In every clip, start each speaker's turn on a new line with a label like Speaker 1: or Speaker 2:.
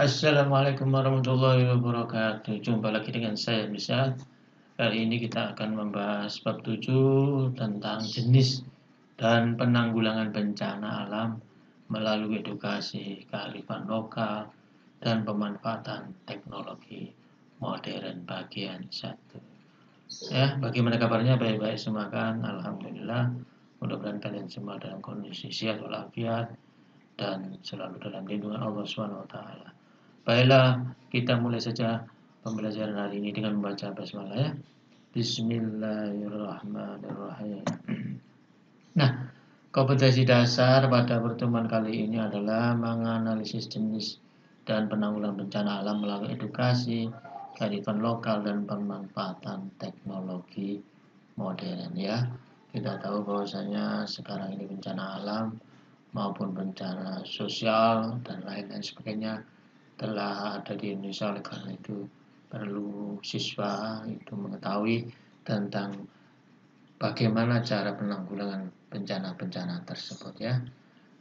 Speaker 1: Assalamualaikum warahmatullahi wabarakatuh. Jumpa lagi dengan saya Misal. Kali ini kita akan membahas bab 7 tentang jenis dan penanggulangan bencana alam melalui edukasi kearifan lokal dan pemanfaatan teknologi modern bagian 1. Ya, bagaimana kabarnya? Baik-baik semua kan? Alhamdulillah. Mudah-mudahan kalian semua dalam kondisi sehat walafiat dan selalu dalam lindungan Allah Subhanahu wa taala. Baiklah, kita mulai saja pembelajaran hari ini dengan membaca basmalah ya. Bismillahirrahmanirrahim. Nah, kompetensi dasar pada pertemuan kali ini adalah menganalisis jenis dan penanggulangan bencana alam melalui edukasi, kearifan lokal dan pemanfaatan teknologi modern ya. Kita tahu bahwasanya sekarang ini bencana alam maupun bencana sosial dan lain-lain sebagainya telah ada di Indonesia. Oleh karena itu perlu siswa itu mengetahui tentang bagaimana cara penanggulangan bencana-bencana tersebut ya.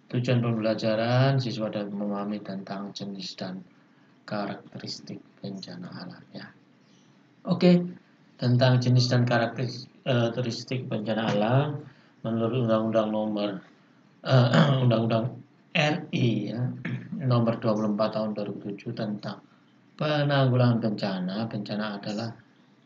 Speaker 1: Tujuan pembelajaran siswa dapat memahami tentang jenis dan karakteristik bencana alam ya. Oke, tentang jenis dan karakteristik bencana alam menurut Undang-Undang nomor Undang-Undang RI ya, nomor 24 tahun 2007 tentang penanggulangan bencana. Bencana adalah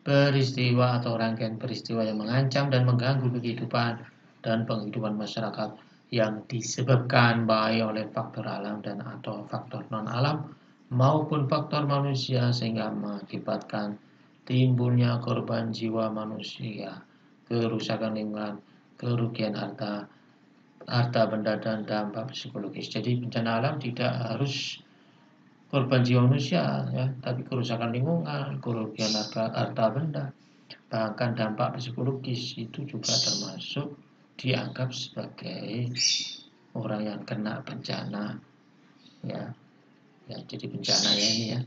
Speaker 1: peristiwa atau rangkaian peristiwa yang mengancam dan mengganggu kehidupan dan penghidupan masyarakat yang disebabkan baik oleh faktor alam dan atau faktor non-alam maupun faktor manusia sehingga mengakibatkan timbulnya korban jiwa manusia, kerusakan lingkungan, kerugian harta benda dan dampak psikologis. Jadi bencana alam tidak harus korban jiwa manusia ya, tapi kerusakan lingkungan, kerugian harta benda, bahkan dampak psikologis itu juga termasuk dianggap sebagai orang yang kena bencana ya. Ya, jadi bencana ya ini ya.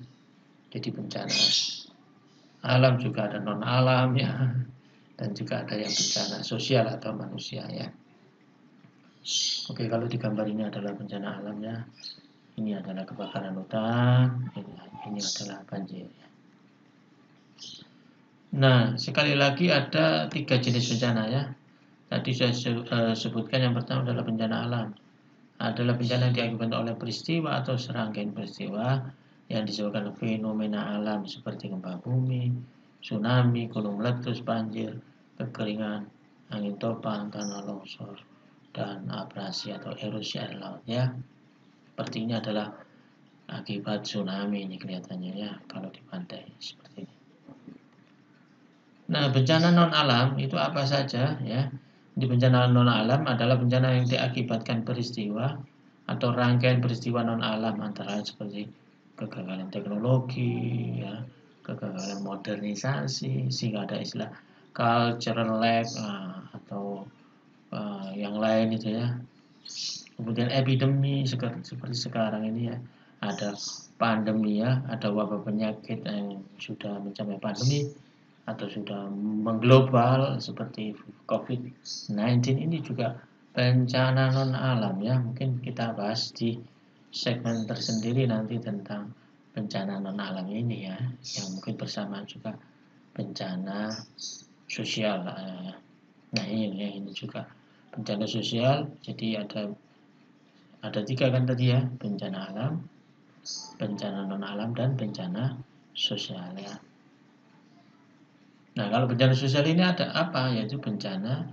Speaker 1: Jadi bencana alam juga ada non alam ya, dan juga ada yang bencana sosial atau manusia ya. Oke, kalau di gambar ini adalah bencana alam ya. Ini adalah kebakaran hutan, ini adalah banjir. Nah, sekali lagi ada 3 jenis bencana ya. Tadi saya sebutkan yang pertama adalah bencana alam. Adalah bencana yang diakibatkan oleh peristiwa atau serangkaian peristiwa yang disebabkan fenomena alam seperti gempa bumi, tsunami, gunung meletus, banjir, kekeringan, angin topan, tanah longsor, dan abrasi atau erosi air laut ya. Seperti ini adalah akibat tsunami ini kelihatannya ya kalau di pantai seperti ini. Nah, bencana non alam itu apa saja ya? Di bencana non alam adalah bencana yang diakibatkan peristiwa atau rangkaian peristiwa non alam antara lain seperti kegagalan teknologi ya, kegagalan modernisasi sehingga ada istilah cultural lag atau yang lain itu ya. Kemudian epidemi seperti sekarang ini ya, ada pandemi ya, ada wabah penyakit yang sudah mencapai pandemi atau sudah mengglobal seperti COVID-19 ini juga bencana non alam ya. Mungkin kita bahas di segmen tersendiri nanti tentang bencana non alam ini ya, yang mungkin bersama juga bencana sosial. Nah ini juga bencana sosial. Jadi ada 3 kan tadi ya, bencana alam, bencana non alam, dan bencana sosial ya. Nah, kalau bencana sosial ini ada apa? Yaitu bencana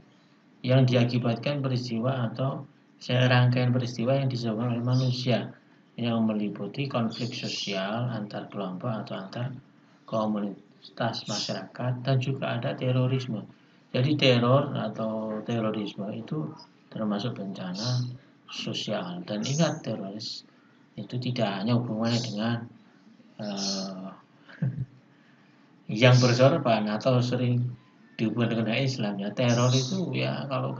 Speaker 1: yang diakibatkan peristiwa atau serangkaian peristiwa yang disebabkan oleh manusia yang meliputi konflik sosial antar kelompok atau antar komunitas masyarakat, dan juga ada terorisme. Jadi teror atau terorisme itu termasuk bencana sosial. Dan ingat, teroris itu tidak hanya hubungannya dengan yang bersorban atau sering dihubungkan dengan Islam ya. Teror itu ya kalau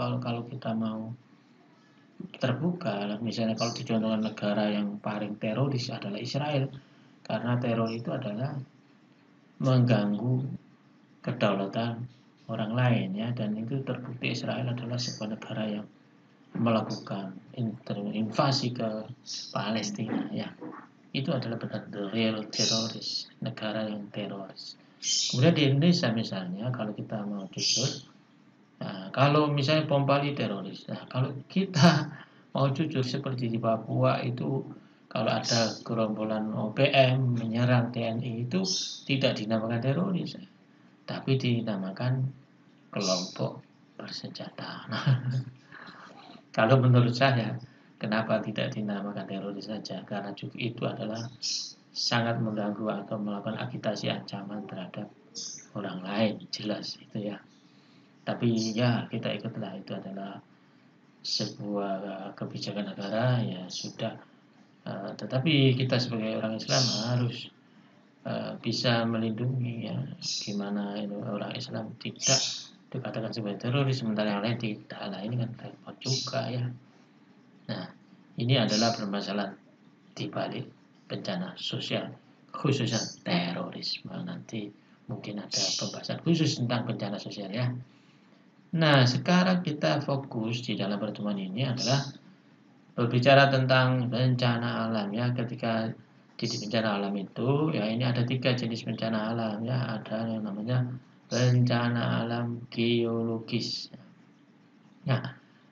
Speaker 1: kita mau terbuka, misalnya kalau dicontohkan negara yang paling teroris adalah Israel, karena teror itu adalah mengganggu kedaulatan orang lain ya, dan itu terbukti Israel adalah sebuah negara yang melakukan invasi ke Palestina ya. itu adalah benar the real teroris, negara yang teroris. Kemudian di Indonesia misalnya, kalau kita mau jujur, nah, kalau misalnya bom Bali teroris, nah kalau kita mau jujur seperti di Papua itu, kalau ada gerombolan OPM menyerang TNI itu tidak dinamakan teroris, tapi dinamakan kelompok bersenjata. Nah, kalau menurut saya, kenapa tidak dinamakan teroris saja? Karena juga itu adalah sangat mengganggu atau melakukan agitasi ancaman terhadap orang lain, jelas itu ya. Tapi ya kita ikutlah, itu adalah sebuah kebijakan negara ya sudah. Tetapi kita sebagai orang Islam harus bisa melindungi ya, gimana itu orang Islam tidak dikatakan sebagai teroris sementara yang lain tidak. Lah ini kan repot juga ya. Nah, ini adalah permasalahan di balik bencana sosial, khususnya terorisme. Nanti mungkin ada pembahasan khusus tentang bencana sosial ya. Nah, sekarang kita fokus di dalam pertemuan ini adalah berbicara tentang bencana alam ya. Ketika di bencana alam itu ya, ini ada 3 jenis bencana alam ya. Ada yang namanya bencana alam geologis. Nah,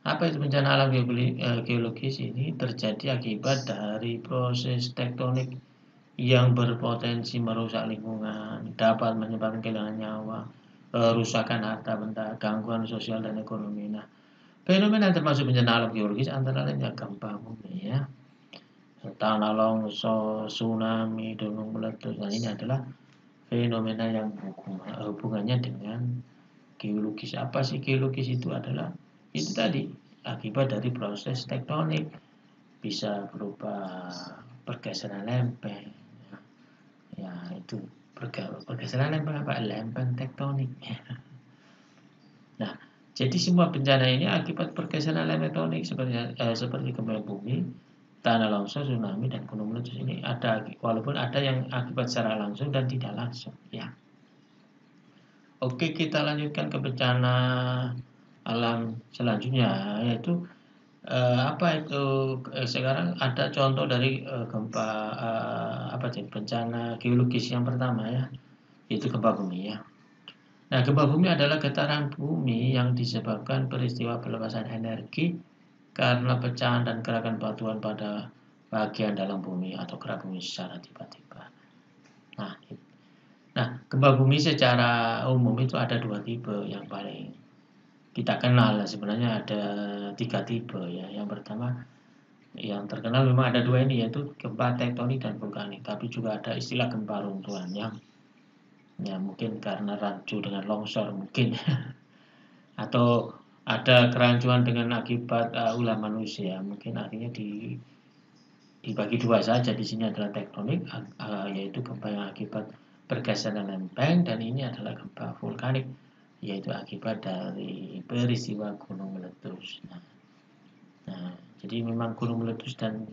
Speaker 1: apa itu bencana alam geologis? Ini terjadi akibat dari proses tektonik yang berpotensi merusak lingkungan, dapat menyebabkan kehilangan nyawa, kerusakan harta benda, gangguan sosial dan ekonomi. Nah, fenomena termasuk bencana alam geologis antara lain gempa bumi ya, tanah longsor, tsunami, gunung meletus. Nah, ini adalah fenomena yang hubungannya dengan geologis. Apa sih geologis? Itu adalah itu tadi akibat dari proses tektonik, bisa berupa pergeseran lempeng ya, itu pergeseran lempeng apa, lempeng tektonik. Nah, jadi semua bencana ini akibat pergeseran lempeng tektonik seperti gempa bumi, tanah longsor, tsunami, dan gunung meletus. Ini ada, walaupun ada yang akibat secara langsung dan tidak langsung ya. Oke, kita lanjutkan ke bencana alam selanjutnya, yaitu apa itu sekarang ada contoh dari gempa bencana geologis yang pertama ya, itu gempa bumi ya. Nah, gempa bumi adalah getaran bumi yang disebabkan peristiwa pelepasan energi karena pecahan dan gerakan batuan pada bagian dalam bumi atau gerak bumi secara tiba-tiba. Nah, gempa bumi secara umum itu ada 2 tipe yang paling kita kenal. Sebenarnya ada 3 tipe ya. Yang pertama yang terkenal memang ada 2 ini, yaitu gempa tektonik dan vulkanik. Tapi juga ada istilah gempa runtuhan yang ya mungkin karena rancu dengan longsor mungkin atau ada kerancuan dengan akibat ulah manusia, mungkin artinya dibagi 2 saja. Di sini adalah tektonik, yaitu gempa yang akibat pergeseran lempeng, dan ini adalah gempa vulkanik, yaitu akibat dari peristiwa gunung meletus. Nah, jadi memang gunung meletus dan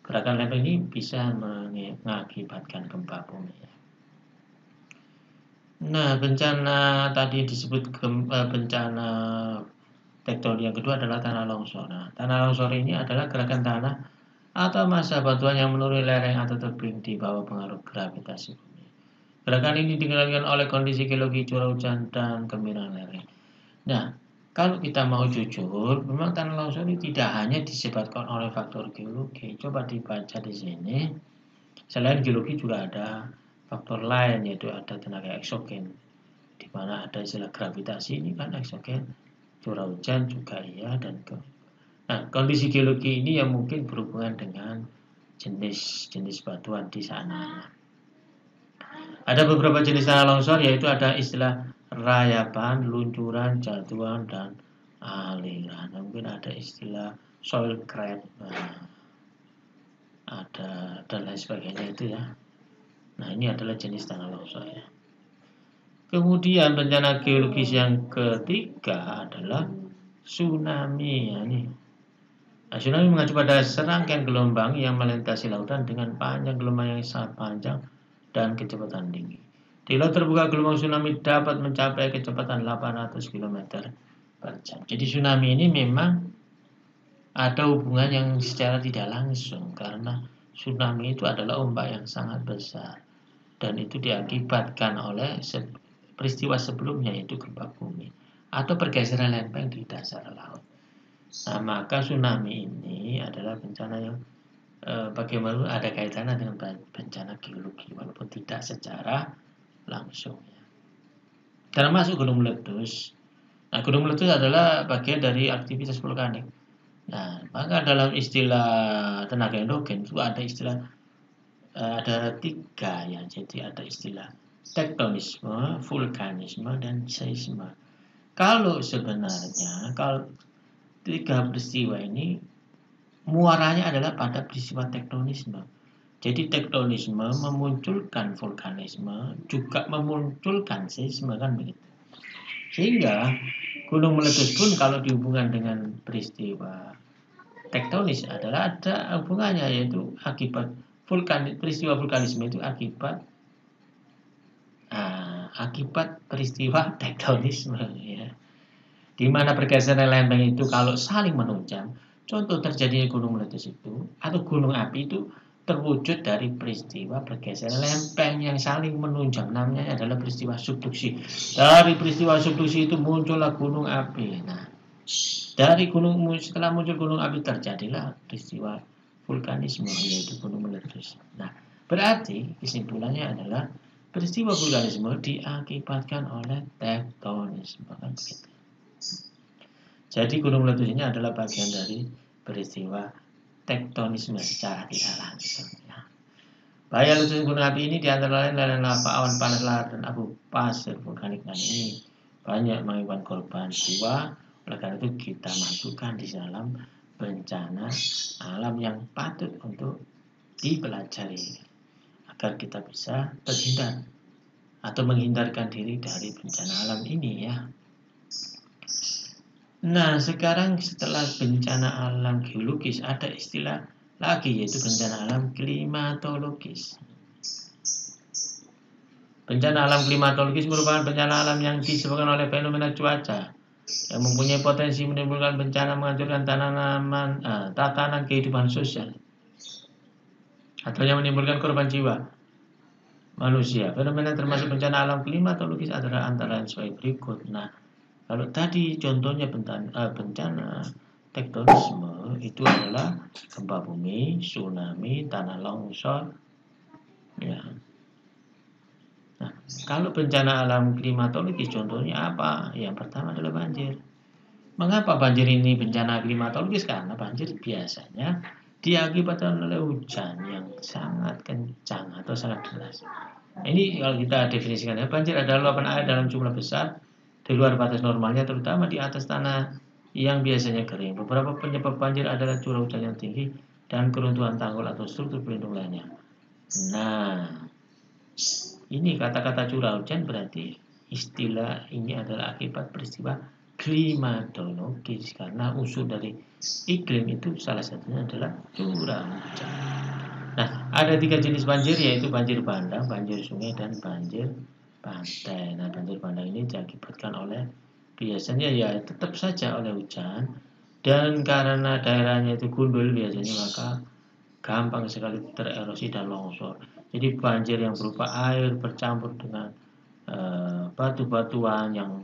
Speaker 1: gerakan lempeng ini bisa mengakibatkan gempa bumi. Nah, bencana tadi disebut bencana tektonik. Yang kedua adalah tanah longsor. Nah, tanah longsor ini adalah gerakan tanah atau massa batuan yang menuruni lereng atau tebing di bawah pengaruh gravitasi bumi. Gerakan ini dikendalikan oleh kondisi geologi curah hujan dan gemiran lereng. Nah, kalau kita mau jujur, memang tanah longsor ini tidak hanya disebabkan oleh faktor geologi. Coba dibaca di sini. Selain geologi juga ada faktor lain, yaitu ada tenaga eksogen, di mana ada istilah gravitasi, ini kan eksogen, curah hujan juga iya, dan nah, kondisi geologi ini yang mungkin berhubungan dengan jenis batuan di sana. Ada beberapa jenis tanah longsor, yaitu ada istilah rayapan, luncuran, jatuhan, dan aliran. Mungkin ada istilah soil crack, ada dan lain sebagainya itu ya. Nah, ini adalah jenis tanah longsor ya. Kemudian bencana geologis yang ketiga adalah tsunami ya, nih. Nah, tsunami mengacu pada serangkaian gelombang yang melintasi lautan dengan panjang gelombang yang sangat panjang dan kecepatan tinggi. Di laut terbuka, gelombang tsunami dapat mencapai kecepatan 800 km per jam. Jadi tsunami ini memang ada hubungan yang secara tidak langsung, karena tsunami itu adalah ombak yang sangat besar dan itu diakibatkan oleh peristiwa sebelumnya, yaitu gempa bumi atau pergeseran lempeng di dasar laut. Nah, maka tsunami ini adalah bencana yang bagaimana ada kaitannya dengan bencana geologi walaupun tidak secara langsung. Termasuk gunung meletus. Nah, gunung meletus adalah bagian dari aktivitas vulkanik. Nah, maka dalam istilah tenaga endogen itu ada istilah ada 3 ya. Jadi ada istilah tektonisme, vulkanisme, dan seisme. Kalau sebenarnya kalau 3 peristiwa ini muaranya adalah pada peristiwa tektonisme. Jadi tektonisme memunculkan vulkanisme, juga memunculkan seisme, kan begitu. Sehingga gunung meletus pun kalau dihubungkan dengan peristiwa tektonis adalah ada hubungannya, yaitu akibat peristiwa vulkanisme itu akibat peristiwa tektonisme, ya. Di mana pergeseran lempeng itu kalau saling menunjang, contoh terjadinya gunung meletus itu atau gunung api itu terwujud dari peristiwa pergeseran lempeng yang saling menunjang. Namanya adalah peristiwa subduksi. Dari peristiwa subduksi itu muncullah gunung api. Nah, setelah muncul gunung api terjadilah peristiwa vulkanisme, yaitu gunung meletus. Nah, berarti kesimpulannya adalah peristiwa vulkanisme diakibatkan oleh tektonisme, kan begitu. Jadi gunung meletus ini adalah bagian dari peristiwa tektonisme secara tidak langsung. Ya. Bahaya letusan gunung api ini diantara lain lava, awan panas lahar, dan abu pasir vulkanik. Dan ini banyak mengakibatkan korban jiwa. Oleh karena itu kita masukkan di dalam bencana alam yang patut untuk dipelajari agar kita bisa terhindar atau menghindarkan diri dari bencana alam ini, ya. Nah, sekarang setelah bencana alam geologis ada istilah lagi, yaitu bencana alam klimatologis. Bencana alam klimatologis merupakan bencana alam yang disebabkan oleh fenomena cuaca yang mempunyai potensi menimbulkan bencana, menghancurkan tatanan kehidupan sosial atau yang menimbulkan korban jiwa manusia. Fenomena termasuk bencana alam klimatologis adalah antara lain sebagai berikut. Nah, kalau tadi contohnya bencana tektonisme itu adalah gempa bumi, tsunami, tanah longsor, ya. Nah, kalau bencana alam klimatologis contohnya apa? Yang pertama adalah banjir. Mengapa banjir ini bencana klimatologis? Karena banjir biasanya diakibatkan oleh hujan yang sangat kencang atau sangat deras. Nah, ini kalau kita definisikan, ya, banjir adalah luapan air dalam jumlah besar di luar batas normalnya, terutama di atas tanah yang biasanya kering. Beberapa penyebab banjir adalah curah hujan yang tinggi dan keruntuhan tanggul atau struktur pelindung lainnya. Nah, ini kata-kata curah hujan berarti istilah ini adalah akibat peristiwa klimatologis, karena unsur dari iklim itu salah satunya adalah curah hujan. Nah, ada 3 jenis banjir, yaitu banjir bandang, banjir sungai, dan banjir pantai. Nah, banjir bandang ini diakibatkan oleh biasanya ya tetap saja oleh hujan, dan karena daerahnya itu gundul biasanya maka gampang sekali tererosi dan longsor. Jadi banjir yang berupa air bercampur dengan batu-batuan yang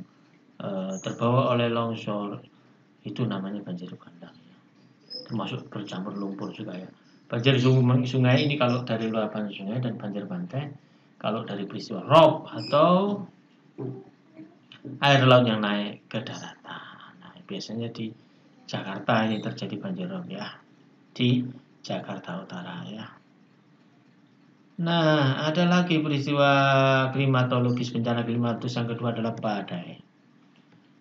Speaker 1: terbawa oleh longsor itu namanya banjir bandang, ya. Termasuk bercampur lumpur juga, ya. Banjir sungai ini kalau dari luapan sungai, dan banjir pantai kalau dari peristiwa rob atau air laut yang naik ke daratan. Nah, biasanya di Jakarta ini terjadi banjir rob, ya, di Jakarta Utara, ya. Nah, ada lagi peristiwa klimatologis, bencana klimatologis yang kedua adalah badai.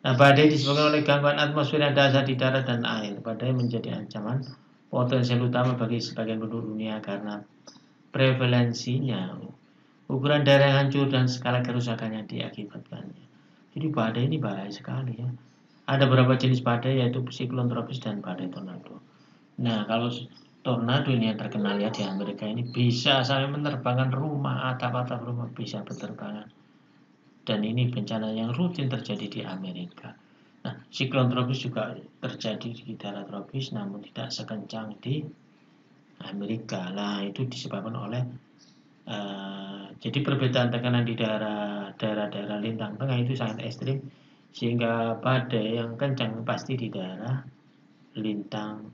Speaker 1: Nah, badai disebabkan oleh gangguan atmosfer yang dasar di darat dan air. Badai menjadi ancaman potensial utama bagi sebagian penduduk dunia karena prevalensinya, ukuran daerah yang hancur, dan skala kerusakan yang diakibatkannya. Jadi badai ini bahaya sekali, ya. Ada beberapa jenis badai, yaitu siklon tropis dan badai tornado. Nah, kalau tornado ini yang terkenal, ya, di Amerika ini bisa sampai menerbangkan rumah, atap-atap rumah bisa berterbangan. Dan ini bencana yang rutin terjadi di Amerika. Nah, siklon tropis juga terjadi di daerah tropis, namun tidak sekencang di Amerika. Nah, itu disebabkan oleh jadi perbedaan tekanan di daerah-daerah lintang tengah itu sangat ekstrim, sehingga badai yang kencang pasti di daerah lintang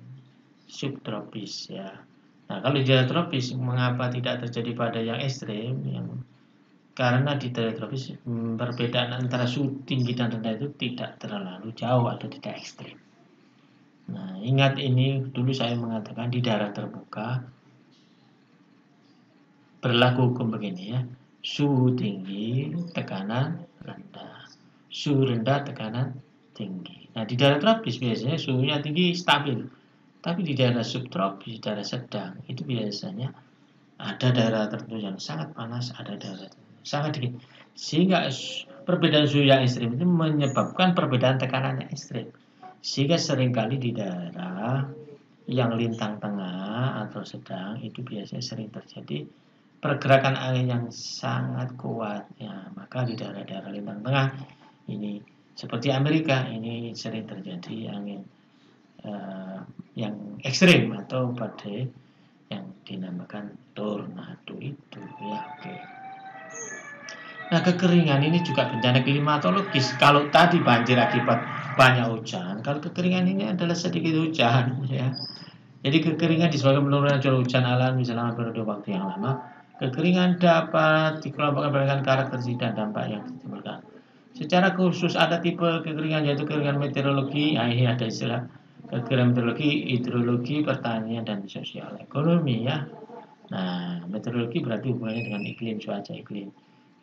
Speaker 1: subtropis ya. Nah, kalau di daerah tropis mengapa tidak terjadi badai yang ekstrim? Karena di daerah tropis perbedaan antara suhu tinggi dan rendah itu tidak terlalu jauh atau tidak ekstrim. Nah, ingat ini dulu saya mengatakan di daerah terbuka berlaku hukum begini ya. Suhu tinggi, tekanan rendah. Suhu rendah, tekanan tinggi. Nah, di daerah tropis biasanya suhunya tinggi stabil. Tapi di daerah subtropis, daerah sedang, itu biasanya ada daerah tertentu yang sangat panas, ada daerah sangat dingin. Sehingga perbedaan suhu yang ekstrim itu menyebabkan perbedaan tekanan yang ekstrim. Sehingga seringkali di daerah yang lintang tengah atau sedang itu biasanya sering terjadi pergerakan angin yang sangat kuat ya. Maka di daerah-daerah lintang tengah ini seperti Amerika ini sering terjadi angin yang ekstrim atau badai yang dinamakan tornado itu ya. Oke. Nah, kekeringan ini juga bencana klimatologis. Kalau tadi banjir akibat banyak hujan, kalau kekeringan ini adalah sedikit hujan ya. Jadi kekeringan disebabkan penurunan curah hujan alami selama periode waktu yang lama. Kekeringan dapat dikelompokkan berdasarkan karakteristik dan dampak yang ditimbulkan. Secara khusus ada tipe kekeringan yaitu kekeringan meteorologi. Nah, ini ada istilah kekeringan meteorologi, hidrologi, pertanian, dan sosial ekonomi ya. Nah, meteorologi berarti hubungannya dengan iklim, cuaca iklim.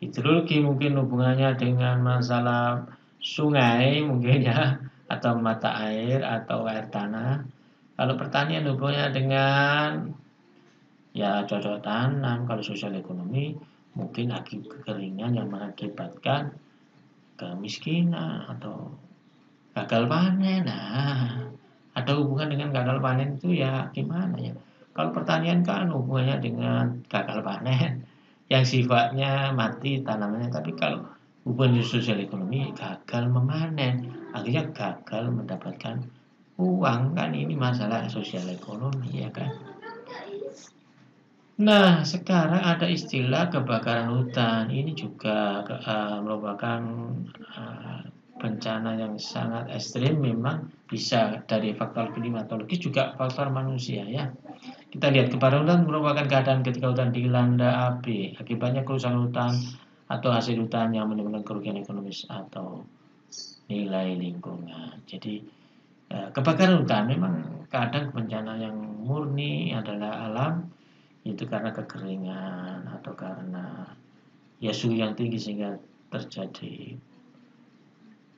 Speaker 1: Hidrologi mungkin hubungannya dengan masalah sungai mungkin ya, atau mata air atau air tanah. Kalau pertanian hubungannya dengan ya cocok tanam. Kalau sosial ekonomi mungkin akibat kekeringan yang mengakibatkan kemiskinan atau gagal panen. Nah, ada hubungan dengan gagal panen itu ya gimana ya? Kalau pertanian kan hubungannya dengan gagal panen yang sifatnya mati tanamannya, tapi kalau hubungan sosial ekonomi gagal memanen, akhirnya gagal mendapatkan uang kan ini masalah sosial ekonomi ya kan. Nah, sekarang ada istilah kebakaran hutan. Ini juga merupakan uh, bencana yang sangat ekstrim memang bisa dari faktor klimatologis juga faktor manusia ya. Kita lihat kebakaran hutan merupakan keadaan ketika hutan dilanda api. Akibatnya kerusakan hutan atau hasil hutan yang menimbulkan kerugian ekonomis atau nilai lingkungan. Jadi kebakaran hutan memang kadang bencana yang murni adalah alam, itu karena kekeringan atau karena ya suhu yang tinggi sehingga terjadi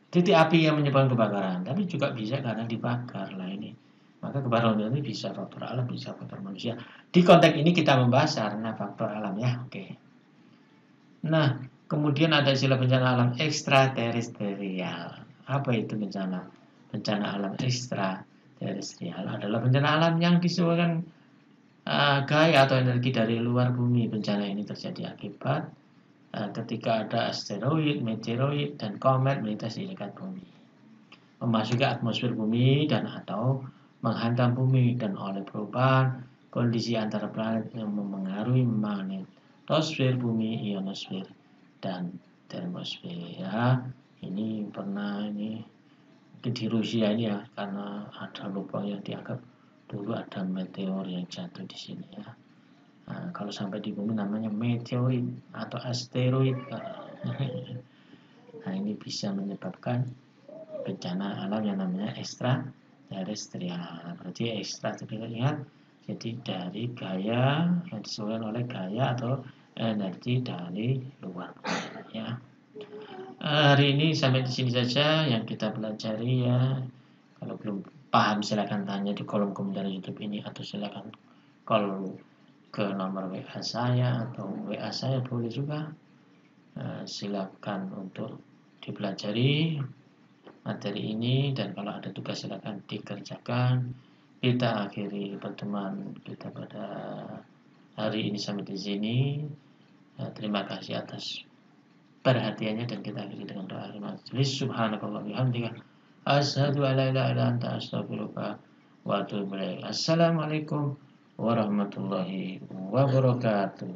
Speaker 1: titik api yang menyebabkan kebakaran, tapi juga bisa karena dibakar lah ini. Maka kebakaran ini bisa faktor alam, bisa faktor manusia. Di konteks ini kita membahas karena faktor alam ya. Oke. Nah, kemudian ada istilah bencana alam ekstraterestrial. Apa itu bencana? Bencana alam ekstraterestrial adalah bencana alam yang disebabkan gaya atau energi dari luar bumi. Bencana ini terjadi akibat ketika ada asteroid, meteoroid, dan komet melintas di dekat bumi, memasuki atmosfer bumi dan atau menghantam bumi, dan oleh perubahan kondisi antara planet yang memengaruhi magnetosfer bumi, ionosfer, dan termosfer ya. Ini pernah ini di Rusia ini ya, karena ada lubang yang dianggap dulu ada meteor yang jatuh di sini ya. Nah, kalau sampai di bumi namanya meteorit atau asteroid. Nah, ini bisa menyebabkan bencana alam yang namanya ekstraterestrial. Berarti ekstraterestrial ingat, jadi dari gaya yang disebabkan oleh gaya atau energi dari luar bumi ya. Hari ini sampai di sini saja yang kita pelajari ya. Kalau belum paham silakan tanya di kolom komentar YouTube ini atau silakan call ke nomor WA saya atau WA saya boleh juga. Silakan untuk dipelajari materi ini, dan kalau ada tugas silakan dikerjakan. Kita akhiri pertemuan kita pada hari ini sampai di sini. Terima kasih atas perhatiannya, dan kita akhiri dengan doa majelis. Subhanakallah bihamdika asyhadu an la ilaha illa anta astaghfiruka wa atubu ilaik. Assalamualaikum warahmatullahi wabarakatuh.